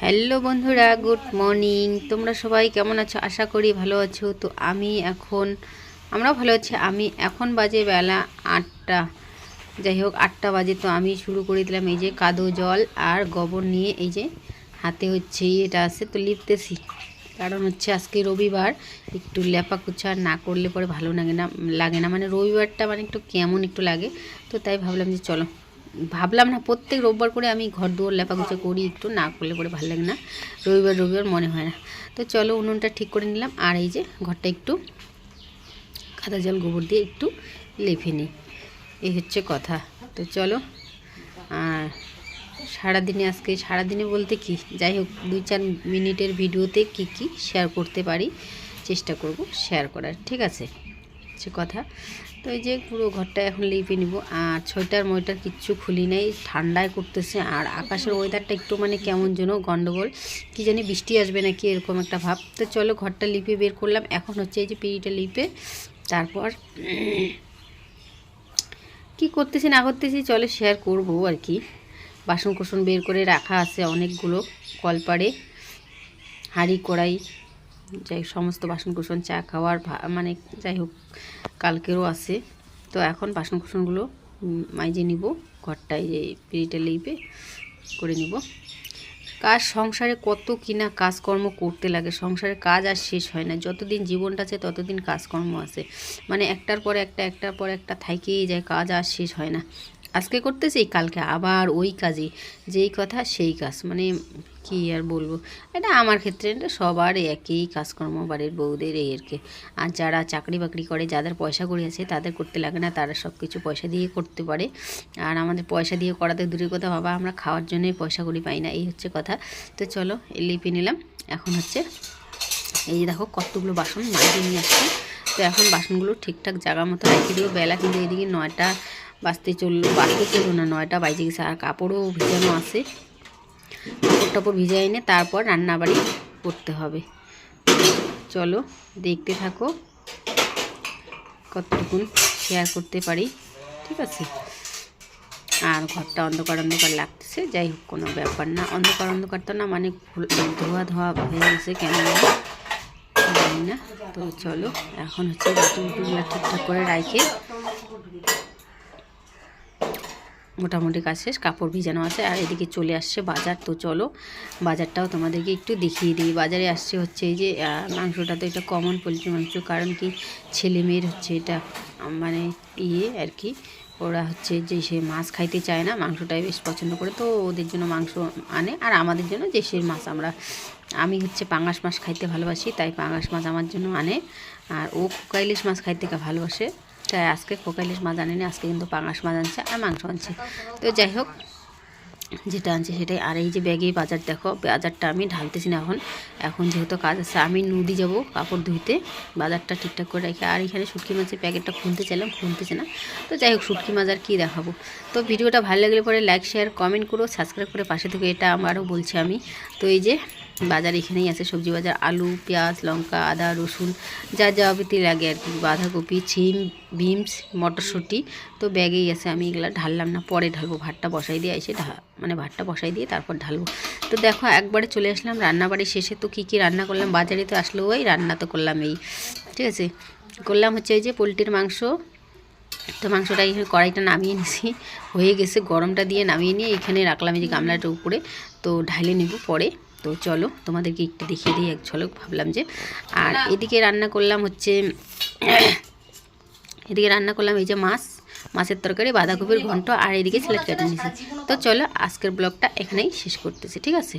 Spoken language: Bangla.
হ্যালো বন্ধুরা, গুড মর্নিং। তোমরা সবাই কেমন আছো? আশা করি ভালো আছো। তো আমরাও ভালো আছি। আমি এখন বাজে বেলা 8টা, যাই হোক 8টা বাজে। তো আমি শুরু করে দিলাম এই যে কাদো জল আর গোবর নিয়ে, এই যে হাতে হচ্ছে এটা আছে তো লিপতেছি। কারণ হচ্ছে আজকে রবিবার, একটু লেপা কুচা না করলে পরে ভালো লাগে না মানে রবিবারটা মানে একটু কেমন একটু লাগে। তো তাই ভাবলাম যে চলো, ভাবলাম না, প্রত্যেক রোববার করে আমি ঘর দুয়ার লেপাগুচা করি, একটু না করলে পরে ভালো লাগে না, রবিবার রবিবার মনে হয় না। তো চলো উনুনটা ঠিক করে নিলাম, আর এই যে ঘরটা একটু কাদা জল গোবর দিয়ে একটু লেপে নিই, এই হচ্ছে কথা। তো চলো, আর সারাদিনে বলতে কি, যাই হোক 2-4 মিনিটের ভিডিওতে কি শেয়ার করতে পারি চেষ্টা করব শেয়ার করার, ঠিক আছে, হচ্ছে কথা। তো এই যে পুরো ঘরটা এখন লিপে নিব। আর সোয়েটার ময়টার কিচ্ছু খুলি নাই, ঠান্ডায় করতেছে। আর আকাশের ওয়েদারটা একটু মানে কেমন যেন গন্ডগোল, কি জানি বৃষ্টি আসবে নাকি এরকম একটা ভাব। তো চলো ঘরটা লিপে বের করলাম। এখন হচ্ছে এই যে পিঁড়িটা লিপে তারপর কি করতেছি না করতেছি চলো শেয়ার করব আর কি। বাসন কোসন বের করে রাখা আছে অনেকগুলো, কলপাড়ে হাঁড়ি কড়াই, যাই সমস্ত বাসন কুসন চা খাওয়ার মানে যাই হোক কালকেরও আছে। তো এখন বাসন কুসনগুলো মাইজে নিব, ঘরটায় যে পিঁড়িটা লিপে করে নিব। সংসারে কত কিনা কাজকর্ম করতে লাগে, সংসারে কাজ আর শেষ হয় না। যতদিন জীবনটা আছে ততদিন কাজকর্ম আছে, মানে একটার পর একটা থাইকেই যায়, কাজ আর শেষ হয় না। আজকে করতেছি কালকে আবার ওই কাজই, যেই কথা সেই কাজ, মানে কি আর বলবো। এটা আমার ক্ষেত্রে সবার একই কাজকর্ম, বাড়ির বউদের এই আর কি। আর যারা চাকরি বাকরি করে, যাদের পয়সা কড়ি আছে তাদের করতে লাগে না, তারা সব কিছু পয়সা দিয়ে করতে পারে। আর আমাদের পয়সা দিয়ে করাতে দূরের কথা, বাবা আমরা খাওয়ার জন্যই পয়সা কড়ি পাই না, এই হচ্ছে কথা। তো চলো লিপে নিলাম। এখন হচ্ছে এই যে দেখো কতগুলো বাসন মাঝে নিয়ে আসছি। তো এখন বাসনগুলো ঠিকঠাক জায়গা মতো রেখে দেবো। বেলা কিন্তু এদিকে 9টা বাজতে চললো না, 9টা বাজে গেছে। আর কাপড়ও ভিজানো আছে, কাপড় টাপড় ভিজে এনে তারপর রান্নাবাড়ি করতে হবে। চলো দেখতে থাকো কতটুকুন শেয়ার করতে পারি, ঠিক আছে। আর ঘরটা অন্ধকার লাগতেছে, যাই হোক কোনো ব্যাপার না। অন্ধকার তো না, মানে ধোয়া হয়ে গেছে কেন জানি না। তো চলো এখন হচ্ছে বাথরুমগুলো ঠিকঠাক করে রাখে মোটামুটি কাজ শেষ, কাপড় ভিজানো আছে। আর এদিকে চলে আসছে বাজার। তো চলো বাজারটাও তোমাদেরকে একটু দেখিয়ে দিই। বাজারে আসছে হচ্ছে এই যে মাংসটা, তো এটা কমন পোলট্রি মাংস, কারণ কি ছেলে মেয়ের হচ্ছে এটা মানে আর কি, ওরা হচ্ছে যে সে মাছ খাইতে চায় না, মাংসটাই বেশ পছন্দ করে, তো ওদের জন্য মাংস আনে। আর আমাদের জন্য দেশের মাছ, আমি হচ্ছে পাঙাশ মাছ খাইতে ভালোবাসি, তাই পাঙাশ মাছ আমার জন্য আনে। আর ও খোকা ইলিশ মাছ খাইতে ভালোবাসে, তাই আজকে খোকা ইলিশ মাছ আনেনি, আজকে কিন্তু পাঙাশ মাছ আনছে আর মাংস আনছে। তো যাই হোক যেটা আনছে সেটাই। আর এই যে ব্যাগে বাজার দেখো, বাজারটা আমি ঢালতেছি না এখন যেহেতু কাজ আছে। আমি নদী যাব কাপড় ধুইতে, বাজারটা ঠিকঠাক করে রাখি। আর এখানে শুটকি মাছের প্যাকেটটা খুলতে চাইলাম, খুলতেছে না। তো যাই হোক শুটকি মাছ আর কী দেখাবো। তো ভিডিওটা ভালো লাগলে পরে লাইক শেয়ার কমেন্ট করো, সাবস্ক্রাইব করে পাশে থেকে, এটা আমারও বলছি আমি। তো এই যে বাজার এখানেই আছে, সবজি বাজার, আলু পেঁয়াজ লঙ্কা আদা রসুন যা যাবতীয় লাগে আর কি, বাঁধাকপি ছিম বিমস মটরশুঁটি। তো ব্যাগেই আছে, আমি এগুলো ঢাললাম না, পরে ঢালবো। ভাতটা বসাই দিয়ে এসে মানে ভাতটা বসাই দিয়ে তারপর ঢালবো। তো দেখো একবারে চলে আসলাম রান্নাবাড়ি শেষে। তো কী রান্না করলাম, বাজারে তো আসলো, ওই রান্না তো করলাম এই, ঠিক আছে। করলাম হচ্ছে এই যে পোলট্রির মাংস। তো মাংসটা এখানে কড়াইটা নামিয়ে নিছি, হয়ে গেছে, গরমটা দিয়ে নামিয়ে নিয়ে এখানে রাখলাম এই যে গামলাটার উপরে। তো ঢালে নেব পরে। তো চলো তোমাদেরকে একটু দেখিয়ে দিই এক ঝলক, ভাবলাম যে। আর এদিকে রান্না করলাম এই যে মাছের তরকারি, বাঁধাকপির ঘন্ট, আর এদিকে স্যালাড কেটে নিয়েছি। তো চলো আজকের ব্লগটা এখানেই শেষ করতেছি, ঠিক আছে।